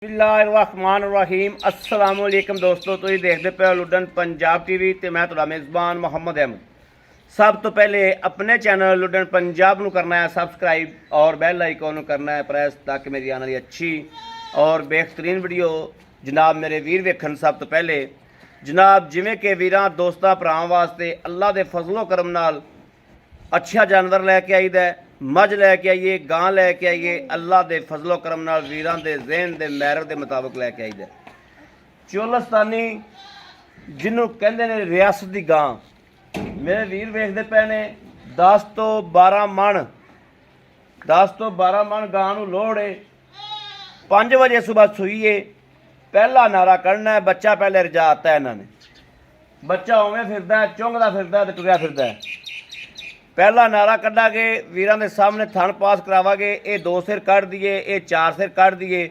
बिस्मिल्लाहिर्रहमानिर्रहीम अस्सलाम वालेकुम दोस्तों, तुसीं देखदे पे लुडन पंजाब टीवी ते मैं तुहाडा मेज़बान मोहम्मद अहमद। सब तो पहले अपने चैनल लुडन पंजाब नूं करना है सबसक्राइब और बैल आइकन नूं करना है प्रेस ताकि मेरी आने वाली अच्छी और बेहतरीन वीडियो जनाब मेरे वीर वेखण। सब तो पहले जनाब जिवें कि वीरां दोस्तां भरावां वास्ते अल्लाह दे फजलो करम नाल अच्छा जानवर लैके आईदा है, मझ लैके आइए, गां लैके आइए, अल्लाह दे फजलो करम नाल वीरां दे ज़हन दे मैरव दे मुताबिक लैके आईदा। चोलस्तानी जिन्हों कहंदे ने रियासत दी गां, मेरे वीर वेखदे पे ने 10 तो 12 मन 10 तो 12 मन गां नूं लोड़ है। 5 बजे सुबह सुईए, पहला नारा कढ़ना है, बच्चा पहले रजाता है। इन्होंने बच्चा उवें फिरदा है, चुंघदा फिरदा है ते टुरिया फिरदा है। पहला नारा कढ़ा के वीरां दे सामने थन पास करावांगे। ये 2 सिर कढ़ दिए, ये 4 सिर कढ़ दिए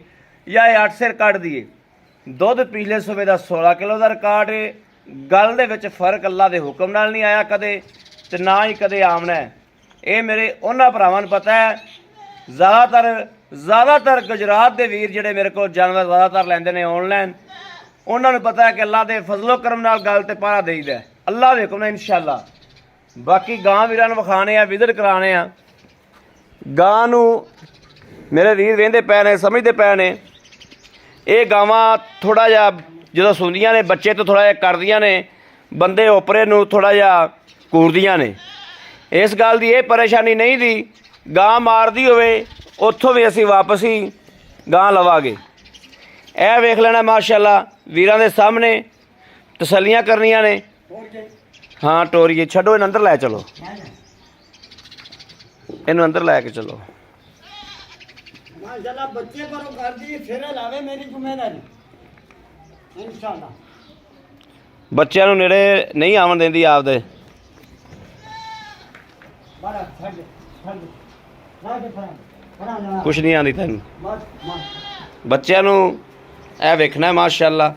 या ये 8 सिर कढ़ दिए। दुध पिछले सूबे का 16 किलो का रिकॉर्ड है। गल दे विच फर्क अल्लाह के हुक्म नाल नहीं आया कदे ते ना ही कदे आमना है। ये मेरे उन्हां भरावां नूं पता है। ज़्यादातर गुजरात के वीर जिहड़े मेरे को जानवर ज़्यादातर लैंदे ने ऑनलाइन, उन्हां नूं पता है कि अल्लाह के फजलो करम नाल गल ते पारा देईदा है अल्लाह दे हुक्म नाल इंशाअल्लाह। बाकी गां वीरां नूं विखाने आ, विजिट कराने आ। गां नूं मेरे वीर वेंदे पै ने, समझदे पै ने। ये गावां थोड़ा जिहा जदों सुंदियां ने बच्चे तो थोड़ा जिहा करदियां ने, बंदे ओपरे नूं थोड़ा जिहा कूरदियां ने। इस गल दी ये परेशानी नहीं दी, गां मारदी होवे उत्थों भी असीं वापस ही गां लवांगे। ਇਹ ਵੇਖ ਲੈਣਾ माशाअल्लाह वीरां दे सामने तसल्लियां करनियां ने। हाँ टोरिए छड्डो, इन्हूं अंदर लै चलो, इन्हूं अंदर लै के चलो। माशाअल्लाह बच्चे करो कर दी फेरे लावे मेरी जिम्मेदारी इंशाअल्लाह। बच्चों नूं नेड़े नहीं आवन देंदी आपदे। बड़ा छड्ड छड्ड ला के फरा ना कुछ नहीं आंदी तैनूं। बस बच्चों नूं ਇਹ ਵੇਖਣਾ माशाअल्लाह।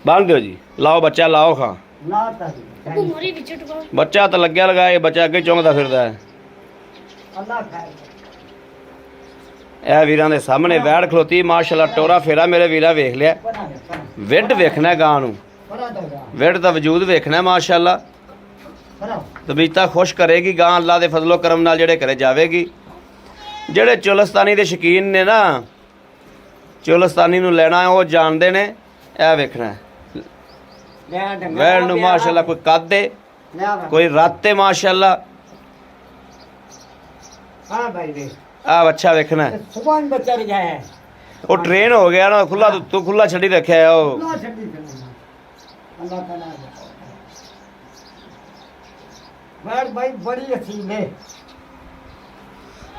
ਬੰਨ ਦਿਓ ਜੀ, ਲਾਓ ਬੱਚਾ ਲਾਓ ਖਾਂ। ना तारी ਬੱਚਾ ਤਾਂ ਲੱਗਿਆ ਲਗਾਏ, ਬੱਚਾ ਅੱਗੇ ਚੁੰਗਦਾ ਫਿਰਦਾ ਹੈ। अल्लाह खाए ਇਹ ਵੀਰਾਂ ਦੇ ਸਾਹਮਣੇ ਵੈੜ ਖਲੋਤੀ ਮਾਸ਼ਾਅੱਲਾ, ਟੋਰਾ ਫੇਰਾ ਮੇਰੇ ਵੀਰਾ ਵੇਖ ਲਿਆ। बना दे ਵਿੱਢ ਵੇਖਣਾ ਗਾਂ ਨੂੰ, बना दे ਵਿੱਢ ਦਾ ਵਜੂਦ ਵੇਖਣਾ ਮਾਸ਼ਾਅੱਲਾ। बना ਤਬੀਅਤਾਂ ਖੁਸ਼ ਕਰੇਗੀ ਗਾਂ ਅੱਲਾ ਦੇ ਫਜ਼ਲੋ ਕਰਮ ਨਾਲ ਜਿਹੜੇ ਘਰੇ ਜਾਵੇਗੀ। ਜਿਹੜੇ ਚੋਲਸਤਾਨੀ ਦੇ ਸ਼ੌਕੀਨ ਨੇ ਨਾ, ਚੋਲਸਤਾਨੀ ਨੂੰ ਲੈਣਾ ਉਹ ਜਾਣਦੇ ਨੇ। ਇਹ ਵੇਖਣਾ ले ਵੈੜ ਨੂੰ ਮਾਸ਼ਾਅੱਲਾ, ਕੋਈ ਕੱਦ ਏ, ਕੋਈ ਰੱਤ ਏ ਮਾਸ਼ਾਅੱਲਾ। हां भाई दे ਆ ਬੱਚਾ ਵੇਖਣਾ। सुभान बच्चा रे जाए ਉਹ ਟ੍ਰੇਨ ਹੋ ਗਿਆ ਨਾ, ਖੁੱਲਾ ਤੂੰ ਖੁੱਲਾ ਛੱਡੀ ਰੱਖਿਆ ਉਹ। ना छड्डी अल्लाह ताला बैठ भाई बड़ी हसीन है।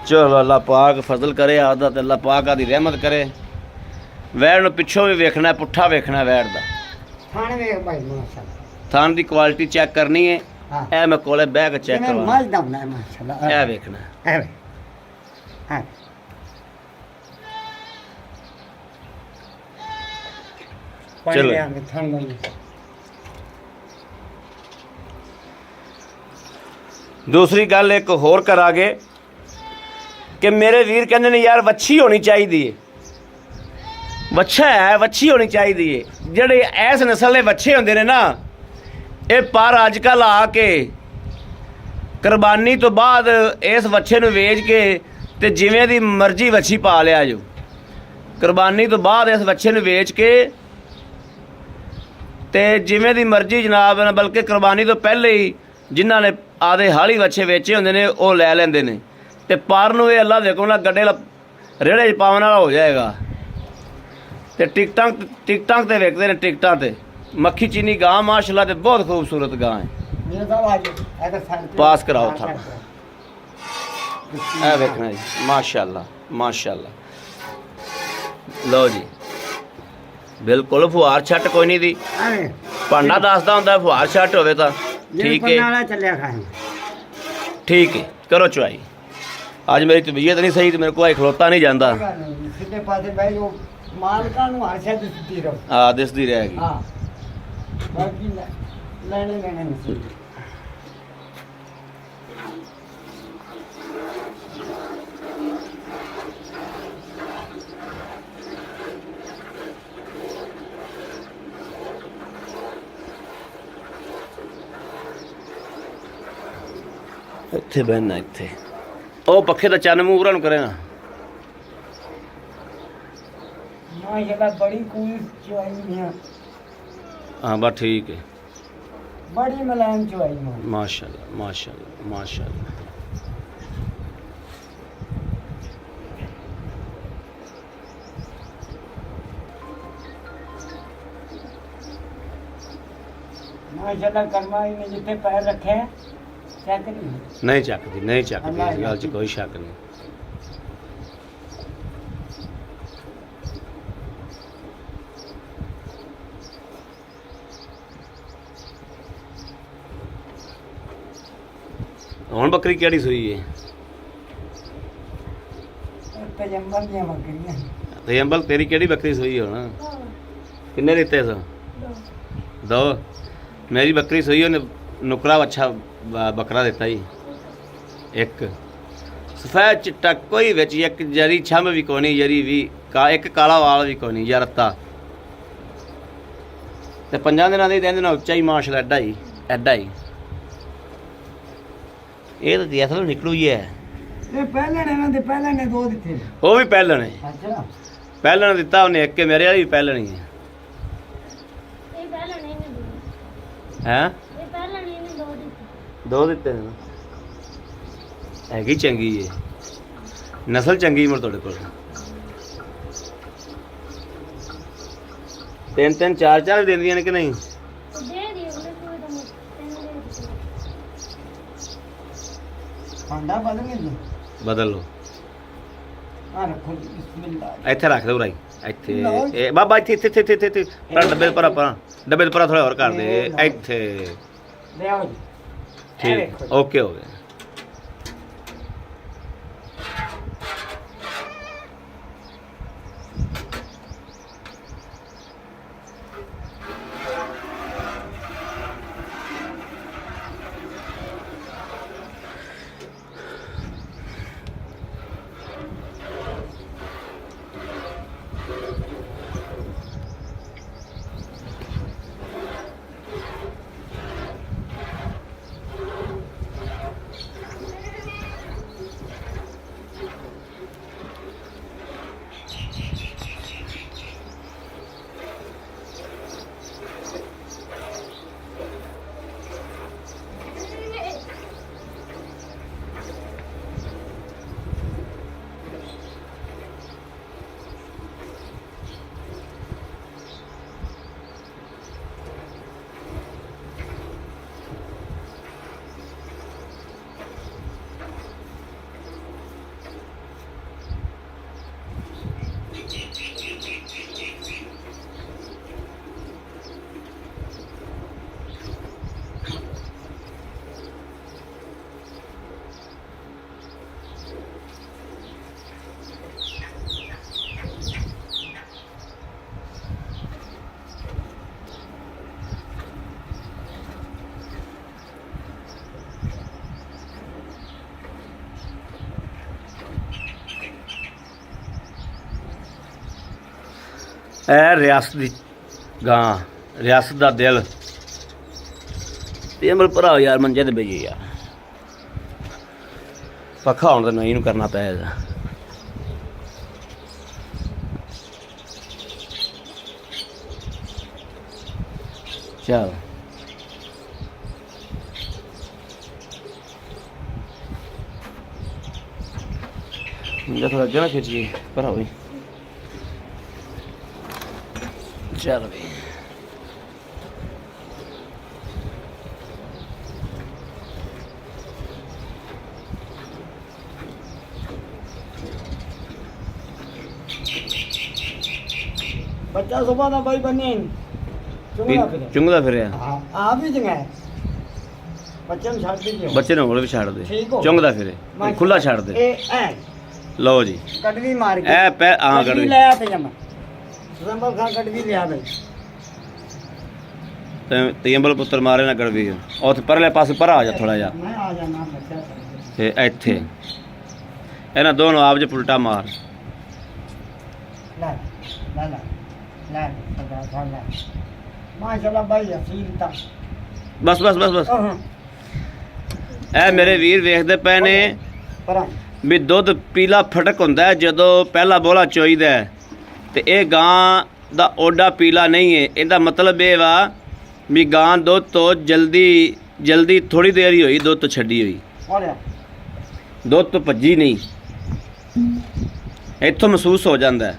चलो अल्लाह पाक फजल करे आपदा ते अल्लाह पाक आदी रहमत करे। वैड़ नूं पिछों भी वेखना, पुट्ठा वेखना वैड़ दा। खाने में भाई माशाअल्लाह थान दी क्वालिटी चेक करनी है। हां ए मैं कोले बैग चेक मैं करवा, माल दम ना माशाअल्लाह ए वेखना। है हां चलो। ले आंगे थान में दूसरी गल एक होर करांगे कि मेरे वीर कहंदे ने यार वच्छी होनी चाहिए। वच्छा है, वच्छी होनी चाहिए। ਜਿਹੜੇ ਇਸ ਨਸਲ ਦੇ ਵੱਛੇ ਹੁੰਦੇ ਨੇ ਨਾ, ਇਹ ਪਰ ਅੱਜਕੱਲ ਆ ਕੇ ਕੁਰਬਾਨੀ ਤੋਂ ਬਾਅਦ ਇਸ ਵੱਛੇ ਨੂੰ ਵੇਚ ਕੇ ਤੇ ਜਿਵੇਂ ਦੀ ਮਰਜ਼ੀ ਵੱਛੀ ਪਾ ਲਿਆ ਜੋ। ਕੁਰਬਾਨੀ ਤੋਂ ਬਾਅਦ ਇਸ ਵੱਛੇ ਨੂੰ ਵੇਚ ਕੇ ਤੇ ਜਿਵੇਂ ਦੀ ਮਰਜ਼ੀ ਜਨਾਬ, ਬਲਕਿ ਕੁਰਬਾਨੀ ਤੋਂ ਪਹਿਲੇ ਹੀ ਜਿਨ੍ਹਾਂ ਨੇ ਆਦੇ ਹਾਲੀ ਵੱਛੇ ਵੇਚੇ ਹੁੰਦੇ ਨੇ ਉਹ ਲੈ ਲੈਂਦੇ ਨੇ। ਤੇ ਪਰ ਨੂੰ ਇਹ ਅੱਲਾ ਦੇ ਹੁਕਮ ਨਾਲ ਗੱਡੇ ਰੇੜੇ 'ਚ ਪਾਉਣ ਵਾਲਾ ਹੋ ਜਾਏਗਾ। ਤੇ ਟਿਕਟਾਂ ਤੇ ਵੇਖਦੇ ਨੇ, ਟਿਕਟਾਂ ਤੇ ਮੱਖੀ ਚੀਨੀ ਗਾਂ ਮਾਸ਼ਾਅੱਲਾ ਤੇ ਬਹੁਤ ਖੂਬਸੂਰਤ ਗਾਂ ਹੈ। मेरे तो आज ऐसा साल पास कराओ था। ਇਹ ਵੇਖਣਾ ਜੀ ਮਾਸ਼ਾਅੱਲਾ ਮਾਸ਼ਾਅੱਲਾ। ਲਓ ਜੀ ਬਿਲਕੁਲ ਫੁਹਾਰ ਛੱਟ ਕੋਈ ਨਹੀਂ ਦੀ। अरे ਭਾਂਡਾ ਦੱਸਦਾ ਹੁੰਦਾ ਫੁਹਾਰ ਛੱਟ ਹੋਵੇ ਤਾਂ ਠੀਕ ਹੈ। नाला चले खाए ठीक है, करो चुआई। आज मेरी तबीयत नहीं सही तो मेरे को खलोता नहीं जाता। सीधे पासे भाई वो मालका नु हर शायद दिसती रहो। हाँ दिसदी रहेगी। हां बाकी लेने नहीं। ਇੱਥੇ ਬਹਿਣਾ ਇੱਥੇ ਉਹ ਪੱਖੇ ਦਾ ਚੰਨ ਮੂੰਹ ਨੂੰ ਕਰੇ ਨਾ माशाल्लाह बड़ी कूल चुआई है हाँ बस ठीक है बड़ी मुलायम चुआई है माशाल्लाह माशाल्लाह माशाल्लाह माशाल्लाह करमाई ने जिथे पैर रखे हैं चेक नहीं चकती इस गल च कोई शक नहीं ਹੁਣ ਬੱਕਰੀ ਕਿਹੜੀ ਸੂਈ ਹੈ ਤਜੰਬਲ ਦੀਆਂ ਬੱਕਰੀਆਂ ਤੇ ਅੰਬਲ ਤੇਰੀ ਕਿਹੜੀ ਬੱਕਰੀ ਸੂਈ ਹੁਣ ਕਿੰਨੇ ਦਿੱਤੇ ਸੋ ਦੋ ਮੇਰੀ ਬੱਕਰੀ ਸੂਈ ਉਹਨੇ ਨੁਕਰਾ ਅੱਛਾ ਬੱਕਰਾ ਦਿੱਤਾ ਜੀ ਇੱਕ ਸਫੈਦ ਚਿੱਟਾ ਕੋਈ ਵਿੱਚ ਇੱਕ ਜਰੀ ਛੰਮ ਵੀ ਕੋਣੀ ਜਰੀ ਵੀ ਇੱਕ ਕਾਲਾ ਵਾਲ ਵੀ ਕੋਣੀ ਯਾਰਤਾ ਤੇ 5 ਦਿਨਾਂ ਦੇ ਦਿਨ ਉੱਚਾ ਹੀ ਮਾਸ਼ਾਅੱਲਾ ਐਡਾ ਹੀ ਇਹ ਤਾਂ ਅਸਲ ਨਿਕਲੂ ਹੀ ਹੈ ਇਹ ਪਹਿਲਣ ਇਹਨਾਂ ਦੇ ਪਹਿਲਣ ਨੇ ਦੋ ਦਿੱਤੇ ਉਹ ਵੀ ਪਹਿਲਣ ਹੈ ਅੱਛਾ ਪਹਿਲਣ ਦਿੱਤਾ ਉਹਨੇ ਇੱਕ ਕੇ ਮੇਰੇ ਵਾਲੀ ਵੀ ਪਹਿਲਣ ਹੀ ਹੈ ਇਹ ਪਹਿਲਾਂ ਨਹੀਂ ਨੇ ਹੈ ਇਹ ਪਹਿਲਾਂ ਨਹੀਂ ਨੇ ਦੋ ਦਿੱਤੇ ਦੋ ਦਿੱਤੇ ਨੇ ਹੈਗੀ ਚੰਗੀ ਹੈ ਨਸਲ ਚੰਗੀ ਮਰ ਤੁਹਾਡੇ ਕੋਲ ਤਿੰਨ ਚਾਰ ਵੀ ਦਿੰਦੀਆਂ ਨੇ ਕਿ ਨਹੀਂ ਦੇ ਦਿਓ ਉਹਨੇ ਕੋਈ ਤਾਂ ਤੈਨੂੰ ਦੇ ਦਿੱਤੇ ਭਾਂਡਾ ਬਦਲ ਗਿਆ ਬਦਲ ਲਓ ਆ ਰੱਖੋ ਜੀ ਬਿਸਮਿਲ੍ਲਾ ਇੱਥੇ ਰੱਖ ਦੋ ਰਾਈ ਇੱਥੇ ਇਹ ਬਾਬਾ ਇੱਥੇ ਪਰ ਡੱਬੇ ਪਰ ਥੋੜਾ ਹੋਰ ਕਰ ਦੇ ਇੱਥੇ ਲੈ ਆਓ ਜੀ ਠੀਕ ਓਕੇ ਹੋ ਗਿਆ ਇਹ ਰਿਆਸਤ ਦੀ ਗਾਂ ਰਿਆਸਤ ਦਾ ਦਿਲ ਤੇ ਅਮਰ ਭਰਾ ਯਾਰ ਮੰਜੇ ਤੇ ਬਈ ਯਾਰ ਪੱਖਾ ਹੁਣ ਤਾਂ ਨਹੀਂ ਨੂੰ ਕਰਨਾ ਪਏਗਾ ਚਲ मुझे थोड़ा जरा खींचिए पर भाई चल भाई बच्चा सुबह ना भाई बने चुंगदा फिर हाँ आप भी चंगा है बच्चे ਨੂੰ ਛੱਡ ਦਿਓ ਬੱਚੇ ਨੂੰ ਹੋਰ ਵੀ ਛੱਡ ਦੇ ਠੀਕ ਹੋ ਚੁੰਗਦਾ ਫਿਰੇ ਖੁੱਲਾ ਛੱਡ ਦੇ ਇਹ ਐ ਲਓ ਜੀ ਕਟਵੀ ਮਾਰ ਕੇ ਐ ਪੈ ਹਾਂ ਗੜਵੀ ਲੈ ਆ ਤੇ ਜਮਾ ਸੁਜ਼ੰਬਲ ਖਾਨ ਕਟਵੀ ਲਿਆ ਬਈ ਤੇ ਅੰਬਲ ਪੁੱਤਰ ਮਾਰੇ ਨਾ ਗੜਵੀ ਉੱਥੇ ਪਰਲੇ ਪਾਸੇ ਪਰ ਆ ਜਾ ਥੋੜਾ ਜਿਹਾ ਮੈਂ ਆ ਜਾਣਾ ਬੱਚਾ ਤੇ ਇੱਥੇ ਇਹਨਾਂ ਦੋਨੋਂ ਆਪ ਜੇ ਪੁਲਟਾ ਮਾਰ ਲੈ ਲੈ ਲੈ ਲੈ ਲੈ ਲੈ ਮਾਸ਼ਾਅੱਲਾ ਭਾਈ ਅਸੀਲ ਤਾਂ ਬਸ ਬਸ ਬਸ ਬਸ ਇਹ ਮੇਰੇ ਵੀਰ ਵੇਖਦੇ ਪਏ ਨੇ ਪਰਾਂ ਵੀ ਦੁੱਧ ਪੀਲਾ ਫਟਕ ਹੁੰਦਾ ਹੈ ਜਦੋਂ ਪਹਿਲਾ ਬੋਲਾ ਚੋਈਦਾ ਹੈ, ਤੇ ਇਹ ਗਾਂ ਦਾ ਓਡਾ ਪੀਲਾ ਨਹੀਂ ਹੈ। ਇਹਦਾ ਮਤਲਬ ਇਹ ਵਾ ਵੀ ਗਾਂ ਦੁੱਧ ਤੋਂ ਜਲਦੀ ਥੋੜੀ ਦੇਰ ਹੀ ਹੋਈ ਦੁੱਧ ਤੋਂ ਛੱਡੀ ਹੋਈ, ਹੋਰਿਆ ਦੁੱਧ ਤੋਂ ਭੱਜੀ ਨਹੀਂ, ਇੱਥੋਂ ਮਹਿਸੂਸ ਹੋ ਜਾਂਦਾ ਹੈ।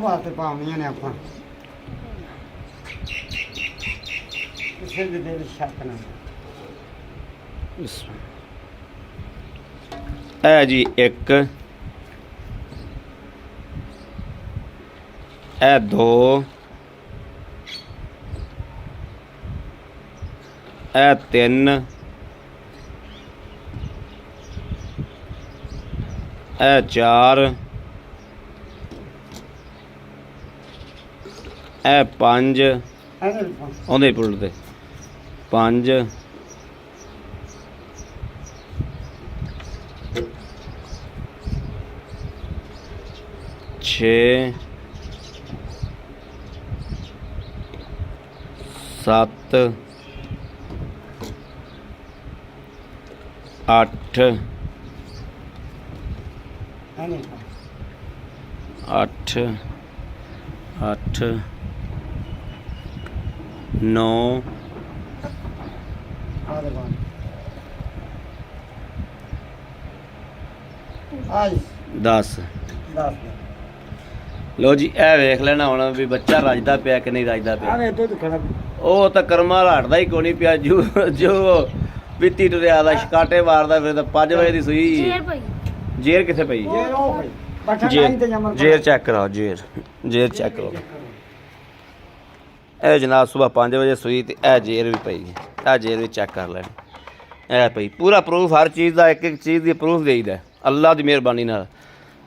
ਬਾਰ ਤੇ ਪਾਉਣੀਆਂ ਨੇ ਆਪਾਂ ਕਿਸੇ ਦੇ ਦਿਲ ਸ਼ੱਕ ਨਾ। ਇਹ ਜੀ ਇੱਕ, ਇਹ ਦੋ, ਇਹ ਤਿੰਨ, ਇਹ ਚਾਰ, ਇਹ ਪੰਜ, ਉਹਦੇ ਪੁੱਲ ਤੇ ਪੰਜ, ਛੇ, ਸੱਤ, ਅੱਠ, ਅੱਠ, ਅੱਠ, ਨੌ, ਦਸ। ਲੋ ਜੀ ਇਹ ਵੇਖ ਲੈਣਾ ਹੁਣ ਵੀ ਬੱਚਾ ਰੱਜਦਾ ਪਿਆ ਕਿ ਨਹੀਂ ਰੱਜਦਾ ਪਿਆ। ਉਹ ਤਾਂ ਕਰਮਾਂ ਹਟਦਾ ਹੀ ਕੋਈ ਨਹੀਂ ਪਿਆ, ਜੋ ਪੀਤੀ ਟੁਰਿਆ ਦਾ ਸ਼ਿਕਾਟੇ ਮਾਰਦਾ ਫਿਰ ਤਾਂ 5 ਵਜੇ ਦੀ ਸੂਈ। ਸ਼ੇਰ ਭਾਈ ਜੇਰ ਕਿੱਥੇ ਪਈ? ਜੇਰ ਚੈੱਕ ਕਰਾਓ, ਜੇਰ ਚੈੱਕ ਕਰੋ। ਇਹ ਜਨਾਬ ਸਵੇਰ 5 ਵਜੇ ਸੂਈ ਤੇ ਇਹ ਜੇਰ ਵੀ ਪਈ, ਇਹ ਜੇਰ ਵੀ ਚੈੱਕ ਕਰ ਲੈਣੀ। ਇਹ ਪਈ ਪੂਰਾ ਪ੍ਰੂਫ ਹਰ ਚੀਜ਼ ਦਾ, ਇੱਕ ਇੱਕ ਚੀਜ਼ ਦੀ ਪ੍ਰੂਫ ਦੇਈਦਾ ਅੱਲਾ ਦੀ ਮਿਹਰਬਾਨੀ ਨਾਲ,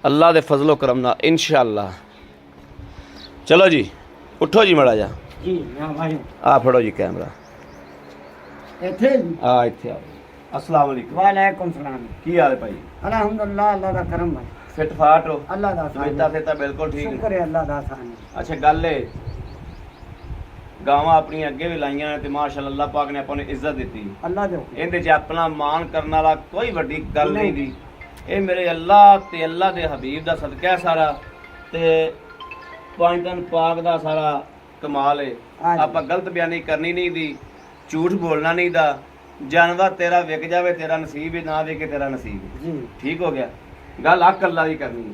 ਅੱਲਾ ਦੇ ਫਜ਼ਲੋ ਕਰਮ ਨਾਲ ਇਨਸ਼ਾਅੱਲਾ। ਚਲੋ ਜੀ ਉੱਠੋ ਜੀ ਮੜਾ ਜਾ ਜੀ ਨਾ ਭਾਈ ਆ ਫੜੋ ਜੀ ਕੈਮਰਾ, ਇੱਥੇ ਆ ਇੱਥੇ ਆਓ। अस्सलाम वालेकुम। वालेकुम सलाम। की हाल है भाई? अल्हम्दुलिल्लाह, अल्लाह दा करम है। फिट फाट हो? अल्लाह दा सानी। बेटा से बिल्कुल ठीक शुक्र है अल्लाह दा सानी। अच्छा गल है गावां अपनी अगे भी लाइयां ने ते माशाअल्लाह अल्लाह पाक ने आपको इज्जत दी। अल्लाह दे इहदे च अपना मान करने वाला कोई वड्डी गल नहीं दी। ये मेरे अल्लाह ते अल्लाह दे हबीब दा सदका है सारा, ते पांच दिन पाक दा सारा कमाल है। आपां गलत बयानी करनी नहीं दी, झूठ बोलना नहीं दा। जानवर तेरा विक जावे तेरा नसीब है, ना विके तेरा नसीब है। ठीक हो गया। गल हक अल्लाह दी करनी है।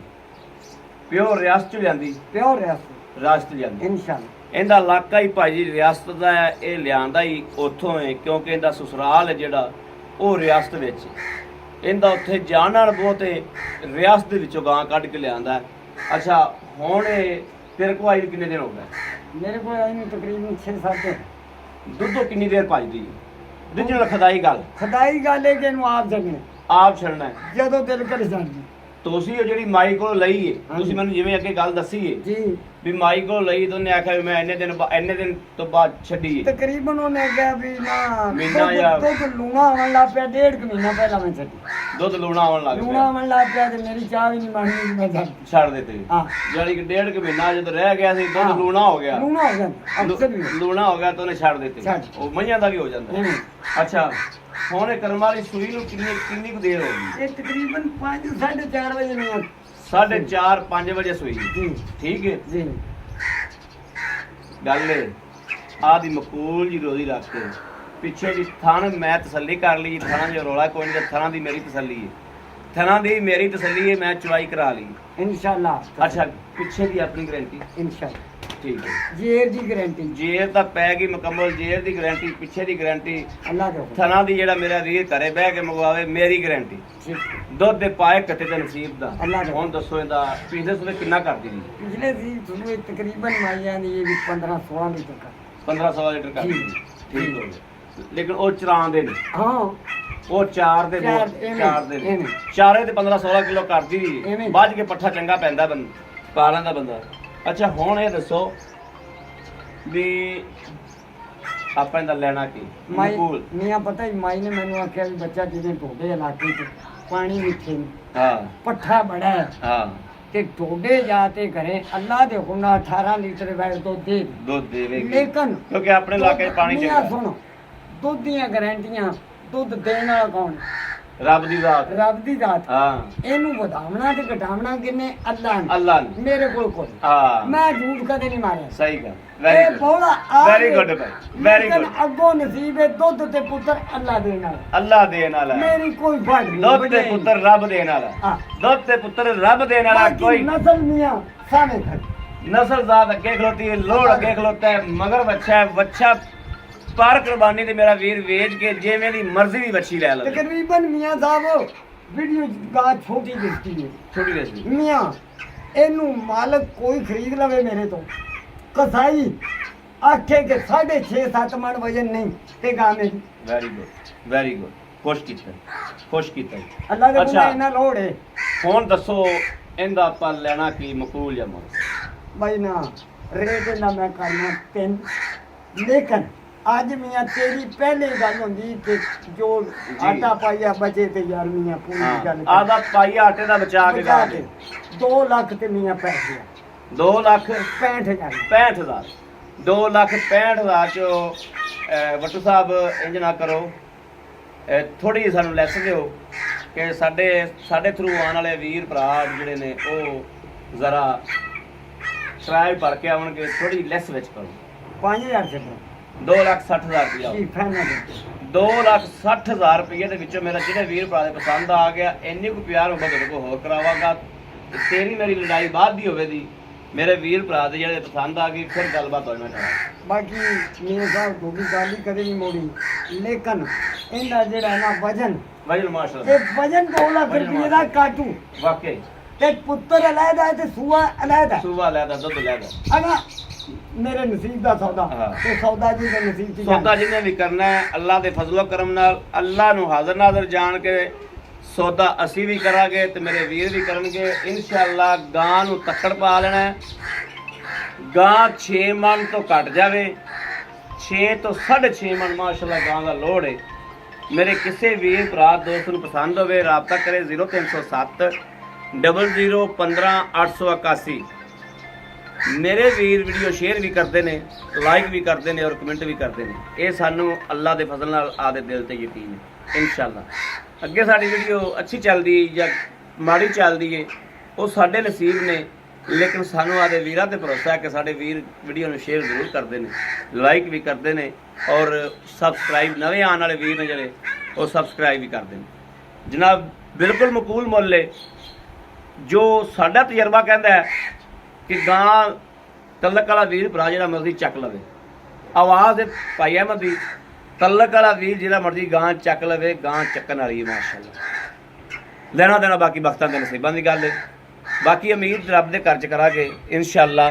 प्योर रियासत च जांदी, प्योर रियासत जांदी इंशाअल्लाह। इहदा इलाका ही भाई जी रियासत दा है, ये लियांदा ही उत्थों है क्योंकि इहदा ससुराल है जेड़ा वो रियासत विच है। इहदा उत्थे जान नाल बहुत है, रियासत दे विचों गां कढ के लियांदा है। अच्छा हुण तेरे को आई किन्ने दिन हो गए? मेरे को आई नहीं तकरीबन 6-7 दिन। दुद्धों किन्नी देर भजदी? दिजल खदाई गल है कि इहनूं आप जगने आप छड़ना है ਜਦੋਂ ਦਿਲ ਕਰ ਜਾਂਦੀ। ਤੁਸੀਂ ਉਹ ਜਿਹੜੀ ਮਾਈ ਕੋਲ ਲਈ ਹੈ, ਤੁਸੀਂ ਮੈਨੂੰ ਜਿਵੇਂ ਅੱਗੇ ਗੱਲ ਦੱਸੀ ਹੈ ਜੀ ਵੀ ਮਾਈ ਕੋਲ ਲਈ ਤਾਂ ਉਹਨੇ ਆਖਿਆ ਵੀ ਮੈਂ ਇੰਨੇ ਦਿਨ ਤੋਂ ਬਾਅਦ ਛੱਡੀ ਹੈ। ਤਕਰੀਬਨ ਉਹਨੇ ਕਿਹਾ ਵੀ ਨਾ ਮਹੀਨਾ ਜਾਂ ਦੁੱਧ ਲੂਣਾ ਆਉਣ ਲੱਗ ਪਿਆ, 1.5 ਮਹੀਨਾ ਪਹਿਲਾਂ ਮੈਂ ਛੱਡੀ। ਦੁੱਧ ਲੂਣਾ ਆਉਣ ਲੱਗ ਲੂਣਾ ਪਿਆ, ਆਉਣ ਲੱਗ ਪਿਆ ਤੇ ਮੇਰੀ ਚਾਹ ਵੀ ਨਹੀਂ ਬਣਨੀ, ਮੈਂ ਛੱਡ ਦਿੱਤੇ। ਹਾਂ ਜਾਨੀ ਕਿ 1.5 ਮਹੀਨਾ ਜਦੋਂ ਰਹਿ ਗਿਆ ਸੀ ਦੁੱਧ ਲੂਣਾ ਹੋ ਗਿਆ, ਲੂਣਾ ਹੋ ਗਿਆ ਅਕਸਰ ਵੀ ਲੂਣਾ ਹੋ ਗਿਆ ਤਾਂ ਉਹਨੇ ਛੱਡ ਦਿੱਤੇ। ਉਹ ਮਈਆਂ ਦਾ ਵੀ ਹੋ ਜਾਂਦਾ। ਅੱਛਾ ਹੁਣ ਇਹ ਕਰਮ ਵਾਲੀ ਸੂਈ ਨੂੰ ਕਿੰਨੀ ਕੁ ਦੇਰ ਹੋ ਗਈ? ਇਹ ਤਕਰੀਬਨ 5-4:30 ਵਜੇ ਨੂੰ 4:30-5 ਵਜੇ ਸੂਈ। ਜੀ ਠੀਕ ਹੈ ਜੀ। ਗੱਲ ਆਦੀ ਮਕੂਲ ਜੀ ਰੋਜ਼ੀ ਰੱਖ ਕੇ ਪਿੱਛੇ ਜੀ ਥਣ ਮੈਂ ਤਸੱਲੀ ਕਰ ਲਈ, ਥਣਾ ਜੋ ਰੋਲਾ ਕੋਈ ਨਹੀਂ, ਥਣਾ ਦੀ ਮੇਰੀ ਤਸੱਲੀ ਹੈ, ਥਣਾ ਦੀ ਮੇਰੀ ਤਸੱਲੀ ਹੈ, ਮੈਂ ਚੁਆਈ ਕਰਾ ਲਈ ਇਨਸ਼ਾਅੱਲਾ। ਅੱਛਾ ਪਿੱਛੇ ਦੀ ਆਪਣੀ ਗਾਰੰਟੀ ਇਨਸ਼ਾਅੱਲਾ। ਠੀਕ ਹੈ ਜੇਰ ਦੀ ਗਾਰੰਟੀ, ਜੇਰ ਤਾਂ ਪੈ ਗਈ ਮੁਕੰਮਲ, ਜੇਰ ਦੀ ਗਾਰੰਟੀ, ਪਿੱਛੇ ਦੀ ਗਾਰੰਟੀ ਅੱਲਾਹ ਦੇ ਥਣਾ ਦੀ ਜਿਹੜਾ ਮੇਰਾ ਵੀਰ ਘਰੇ ਬਹਿ ਕੇ ਮੰਗਵਾਵੇ ਮੇਰੀ ਗਾਰੰਟੀ। ਦੁੱਧ ਦੇ ਪਾਏ ਕੱਟੇ ਤੇ ਨਸੀਬ ਦਾ। ਹੁਣ ਦੱਸੋ ਇਹਦਾ ਪਿਛਲੇ ਸੂਬੇ ਕਿੰਨਾ ਕਰਦੀ ਜੀ? ਪਿਛਲੇ ਸੀ ਤੁਹਾਨੂੰ ਇਹ ਤਕਰੀਬਨ ਮਾਈਆਂ ਦੀ ਇਹ ਵੀ 15-16 ਲੀਟਰ ਕਰ 1500 ਲੀਟਰ ਕਰਦੀ। ਠੀਕ ਹੋ ਗਿਆ। ਲੇਕਿਨ ਉਹ ਚਰਾਉਂਦੇ ਨੇ, ਹਾਂ ਉਹ ਚਾਰ ਦੇ ਨੇ, ਚਾਰੇ ਤੇ 15-16 ਕਿਲੋ ਕਰਦੀ, ਵੱਜ ਕੇ ਪੱਠਾ ਚੰਗਾ ਪੈਂਦਾ ਪਾ ਲੈਂਦਾ ਬੰਦਾ। ਅੱਛਾ ਹੁਣ ਇਹ ਦੱਸੋ ਵੀ ਆਪਾਂ ਇਹਦਾ ਲੈਣਾ ਕੀ? ਮਕਬੂਲ ਮੀਆਂ ਪਤਾ ਹੀ ਮਾਈ ਨੇ ਮੈਨੂੰ ਆਖਿਆ ਵੀ ਬੱਚਾ ਜਿਹਦੇ ਤੁਹਾਡੇ ਇਲਾਕੇ 'ਚ ਪਾਣੀ ਮਿੱਠੇ ਨੇ, ਹਾਂ ਪੱਠਾ ਬੜਾ ਹੈ, ਹਾਂ ਤੇ ਟੋਡੇ ਜਾ ਤੇ ਘਰੇ ਅੱਲਾ ਦੇ ਹੁਕਮ ਨਾਲ 18 ਲੀਟਰ ਵੈਸ ਦੁੱਧ ਦੇ ਦੁੱਧ ਦੇਵੇਗੀ ਲੇਕਿਨ ਕਿਉਂਕਿ ਆਪਣੇ ਇਲਾਕੇ 'ਚ ਪਾਣੀ ਮੀਆਂ ਚੰਗਾ ਸੁਣ ਦੁੱਧ ਦੀਆਂ ਗਾਰੰਟੀਆਂ ਦੁੱਧ ਦੇਣ ਵਾਲਾ ਕੌਣ? ਰੱਬ ਦੀ ਜ਼ਾਤ ਰੱਬ ਦੀ ਜ਼ਾਤ। ਹਾਂ ਇਹਨੂੰ ਵਧਾਉਣਾ ਤੇ ਘਟਾਉਣਾ ਕਿੰਨੇ? ਅੱਲਾ ਨੇ। ਅੱਲਾ ਨੇ ਮੇਰੇ ਕੋਲ ਕੋਈ ਹਾਂ ਮੈਂ ਝੂਠ ਕਦੇ ਨਹੀਂ ਮਾਰਿਆ। ਸਹੀ ਗੱਲ ਇਹ ਵੈਰੀ ਗੁੱਡ ਬੋਲਾ ਆ ਵੈਰੀ ਗੁੱਡ ਭਾਈ ਵੈਰੀ ਲੇਕਿਨ ਗੁੱਡ ਅੱਗੋਂ ਨਸੀਬ ਹੈ ਦੁੱਧ ਤੇ ਪੁੱਤਰ ਅੱਲਾ ਦੇਣ ਵਾਲਾ। ਅੱਲਾ ਦੇਣ ਵਾਲਾ ਮੇਰੀ ਕੋਈ ਫੜ ਨਹੀਂ। ਦੁੱਧ ਤੇ ਵਜ੍ਹਾ ਪੁੱਤਰ ਰੱਬ ਦੇਣ ਵਾਲਾ ਹਾਂ। ਦੁੱਧ ਤੇ ਪੁੱਤਰ ਰੱਬ ਦੇਣ ਵਾਲਾ ਬਾਕੀ ਕੋਈ ਨਸਲ ਮੀਆਂ ਸਾਵੇਂ ਖੜ ਨਸਲ ਜ਼ਾਤ ਅੱਗੇ ਖਲੋਤੀ ਹੈ ਲੋੜ ਅੱਗੇ ਖਲੋਤਾ ਹੈ ਮਗਰ ਬੱਚਾ ਹੈ ਬੱਚਾ ਪਰ ਕੁਰਬਾਨੀ ਤੇ ਮੇਰਾ ਵੀਰ ਵੇਚ ਕੇ ਜਿਵੇਂ ਦੀ ਮਰਜ਼ੀ ਦੀ ਬੱਚੀ ਲੈ ਲਵੇ ਤਕਰੀਬਨ ਮੀਆਂ ਸਾਹਿਬ ਵੀਡੀਓ ਗਾ ਛੋਟੀ ਦਿੱਤੀ ਹੈ ਛੋਟੀ ਰਸੀ ਮੀਆਂ ਇਹਨੂੰ ਮਾਲਕ ਕੋਈ ਖਰੀਦ ਲਵੇ ਮੇਰੇ ਤੋਂ ਕਸਾਈ ਆਖੇ ਕਿ 6.5-7 ਮਣ ਵਜਨ ਨਹੀਂ ਤੇ ਗਾ ਮੇਰੀ ਵੈਰੀ ਗੁੱਡ ਖੁਸ਼ ਕੀਤਾ ਜੀ। ਅੱਲਾ ਦੇ ਅੱਛਾ। ਬੁਲਾ ਇਹਨਾਂ ਲੋੜ ਹੈ ਹੁਣ ਦੱਸੋ ਇਹਦਾ ਆਪਾਂ ਲੈਣਾ ਕੀ ਮਕਬੂਲ ਜਾਂ ਮੁਰ ਬਈ ਨਾ ਰੇਟ ਨਾ ਮੈਂ ਕਰਨਾ 3 ਲੇਕਿਨ ਅੱਜ ਮੀਆਂ ਤੇਰੀ ਪਹਿਲੇ ਗੱਲ ਹੁੰਦੀ ਕਿ ਜੋ ਆਟਾ ਪਾਈਆ ਬਚੇ ਤੇ ਯਾਰ ਮੀਆਂ ਪੂਰੀ ਗੱਲ ਆ ਆਦਾ ਪਾਈਆ ਆਟੇ ਦਾ ਬਚਾ ਕੇ ਗਾ ਕੇ 2 ਲੱਖ ਤੇ ਮੀਆਂ ਪੈਸੇ 2 ਲੱਖ 65,000 65,000 2 ਲੱਖ 65,000 ਚੋਂ ਵੱਟੂ ਸਾਹਿਬ ਇੰਜ ਨਾ ਕਰੋ ਥੋੜੀ ਜਿਹੀ ਸਾਨੂੰ ਲੈਸ ਦਿਓ ਕਿ ਸਾਡੇ ਥਰੂ ਆਉਣ ਵਾਲੇ ਵੀਰ ਭਰਾ ਜਿਹੜੇ ਨੇ ਉਹ ਜ਼ਰਾ ਕਿਰਾਇਆ ਭਰ ਕੇ ਆਉਣਗੇ ਥੋੜੀ ਲੈਸ ਵਿੱਚ ਕਰੋ 5,000 ਸੇ 2,60,000 ਰੁਪਇਆ ਜੀ ਫਾਈਨਲ 2,60,000 ਰੁਪਏ ਦੇ ਵਿੱਚੋਂ ਮੇਰਾ ਜਿਹੜੇ ਵੀਰ ਭਰਾ ਦੇ ਪਸੰਦ ਆ ਗਿਆ ਇੰਨੀ ਕੁ ਪਿਆਰ ਹੋਗਾ ਤੁਹਾਡੇ ਕੋਲ ਹੋਰ ਕਰਾਵਾਂਗਾ ਤੇ ਤੇਰੀ ਮੇਰੀ ਲੜਾਈ ਬਾਅਦ ਦੀ ਹੋਵੇ ਦੀ ਮੇਰੇ ਵੀਰ ਭਰਾ ਦੇ ਜਿਹੜੇ ਪਸੰਦ ਆ ਗਈ ਫਿਰ ਗੱਲਬਾਤ ਹੋਈ ਮੈਂ ਕਰਾਂ ਬਾਕੀ ਮੇਰੇ ਸਾਹਿਬ ਤੁਹਾਡੀ ਗੱਲ ਹੀ ਕਦੇ ਨਹੀਂ ਮੋੜੀ ਲੇਕਿਨ ਇਹਦਾ ਜਿਹੜਾ ਨਾ ਵਜਨ ਵਜਨ ਮਾਸ਼ਾਅੱਲਾ ਇਹ ਵਜਨ 2 ਲੱਖ ਰੁਪਏ ਦਾ ਕਾਟੂ ਵਾਕਈ ਤੇ ਪੁੱਤਰ ਅਲੱਗ ਹੈ ਤੇ ਸੂਆ ਅਲੱਗ ਹੈ ਸੂਬਾ ਲੈਦਾ ਦੁੱਧ ਲੈਦਾ ਅਗਾ ਮੇਰੇ ਨਸੀਬ ਦਾ ਸੌਦਾ ਹਾਂ। ਤੇ ਸੌਦਾ ਜੀ ਦੇ ਨਸੀਬ ਚ ਸੌਦਾ ਜਿਹਨੇ ਵੀ ਕਰਨਾ ਹੈ ਅੱਲਾ ਦੇ ਫਜ਼ਲੋ ਕਰਮ ਨਾਲ ਅੱਲਾ ਨੂੰ ਹਾਜ਼ਰ ਨਾਜ਼ਰ ਜਾਣ ਕੇ ਸੌਦਾ ਅਸੀਂ ਵੀ ਕਰਾਂਗੇ ਤੇ ਮੇਰੇ ਵੀਰ ਵੀ ਕਰਨਗੇ ਇਨਸ਼ਾਅੱਲਾ ਗਾਂ ਨੂੰ ਤੱਕੜ ਪਾ ਲੈਣਾ ਹੈ। ਗਾਂ 6 ਮਣ ਤੋਂ ਘਟ ਜਾਵੇ 6 ਤੋਂ 6.5 ਮਣ ਮਾਸ਼ਾਅੱਲਾ ਗਾਂ ਦਾ ਲੋੜ ਹੈ ਮੇਰੇ ਕਿਸੇ ਵੀਰ ਭਰਾ ਦੋਸਤ ਨੂੰ ਪਸੰਦ ਹੋਵੇ ਰਾਬਤਾ ਕਰੇ 0307 00 15 881 ਮੇਰੇ ਵੀਰ ਵੀਡੀਓ ਸ਼ੇਅਰ ਵੀ ਕਰਦੇ ਨੇ ਲਾਈਕ ਵੀ ਕਰਦੇ ਨੇ ਔਰ ਕਮੈਂਟ ਵੀ ਕਰਦੇ ਨੇ ਇਹ ਸਾਨੂੰ ਅੱਲਾ ਦੇ ਫਜ਼ਲ ਨਾਲ ਆਦੇ ਦਿਲ ਤੇ ਯਕੀਨ ਹੈ ਇਨਸ਼ਾਅੱਲਾ ਅੱਗੇ ਸਾਡੀ ਵੀਡੀਓ ਅੱਛੀ ਚੱਲਦੀ ਜਾਂ ਮਾੜੀ ਚੱਲਦੀ ਏ ਉਹ ਸਾਡੇ ਨਸੀਬ ਨੇ ਲੇਕਿਨ ਸਾਨੂੰ ਆਦੇ ਵੀਰਾਂ ਤੇ ਭਰੋਸਾ ਹੈ ਕਿ ਸਾਡੇ ਵੀਰ ਵੀਡੀਓ ਨੂੰ ਸ਼ੇਅਰ ਜ਼ਰੂਰ ਕਰਦੇ ਨੇ ਲਾਈਕ ਵੀ ਕਰਦੇ ਨੇ ਔਰ ਸਬਸਕ੍ਰਾਈਬ ਨਵੇਂ ਆਉਣ ਵਾਲੇ ਵੀਰ ਨੇ ਜਿਹੜੇ ਉਹ ਸਬਸਕ੍ਰਾਈਬ ਵੀ ਕਰਦੇ ਨੇ ਜਨਾਬ ਬਿਲਕੁਲ ਮਕਬੂਲ ਮੁੱਲ ਏ ਜੋ ਸਾਡਾ ਤਜਰਬਾ ਕਹਿੰਦਾ ਹੈ ਕਿ ਗਾਂ ਤਲਕ ਵਾਲਾ ਵੀਰ ਭਰਾ ਜਿਹੜਾ ਮਰਜ਼ੀ ਚੱਕ ਲਵੇ ਆਵਾਜ਼ ਭਾਈ ਅਹਿਮਦ ਦੀ ਤਲਕ ਵਾਲਾ ਵੀਰ ਜਿਹੜਾ ਮਰਜ਼ੀ ਗਾਂ ਚੱਕ ਲਵੇ ਗਾਂ ਚੱਕਣ ਵਾਲੀ ਹੈ ਮਾਸ਼ਾਅੱਲਾ ਲੈਣਾ ਦੇਣਾ ਬਾਕੀ ਵਕਤਾਂ ਦੇ ਨਸੀਬਾਂ ਦੀ ਗੱਲ ਹੈ ਬਾਕੀ ਉਮੀਦ ਰੱਬ ਦੇ ਘਰ ਚ ਕਰਾਂਗੇ ਇਨਸ਼ਾਅੱਲਾ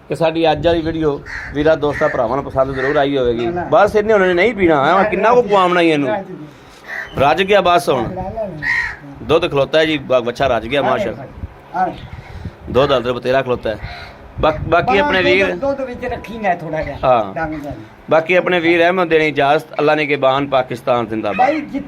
ਕਿ ਸਾਡੀ ਅੱਜ ਵਾਲੀ ਵੀਡੀਓ ਵੀਰਾਂ ਦੋਸਤਾਂ ਭਰਾਵਾਂ ਨੂੰ ਪਸੰਦ ਜ਼ਰੂਰ ਆਈ ਹੋਵੇਗੀ ਬਸ ਇਹਨੇ ਉਹਨਾਂ ਨੇ ਨਹੀਂ ਪੀਣਾ ਕਿੰਨਾ ਕੁ ਪਵਾਉਣਾ ਹੀ ਇਹਨੂੰ ਰੱਜ ਗਿਆ ਬਸ ਹੁਣ ਦੁੱਧ ਖਲੋਤਾ ਹੈ ਜੀ ਬੱਚਾ ਰੱਜ ਗਿਆ ਮਾਸ਼ਾਅੱਲਾ ਦੁੱਧ ਹਲਦਰ ਬਤੇਰਾ ਖਲੋਤਾ ਹੈ ਬਾਕੀ ਆਪਣੇ ਵੀਰ ਦੁੱਧ ਵਿੱਚ ਰੱਖੀ ਨਾ ਥੋੜਾ ਜਿਹਾ ਹਾਂ ਬਾਕੀ ਆਪਣੇ ਵੀਰ ਅਹਿਮਦ ਦੇਣੀ ਇਜਾਜ਼ਤ ਅੱਲਾ ਨੇ ਕੇ ਬਾਨ ਪਾਕਿਸਤਾਨ ਜ਼ਿੰਦਾਬਾਦ ਭਾਈ ਜਿੱਥੇ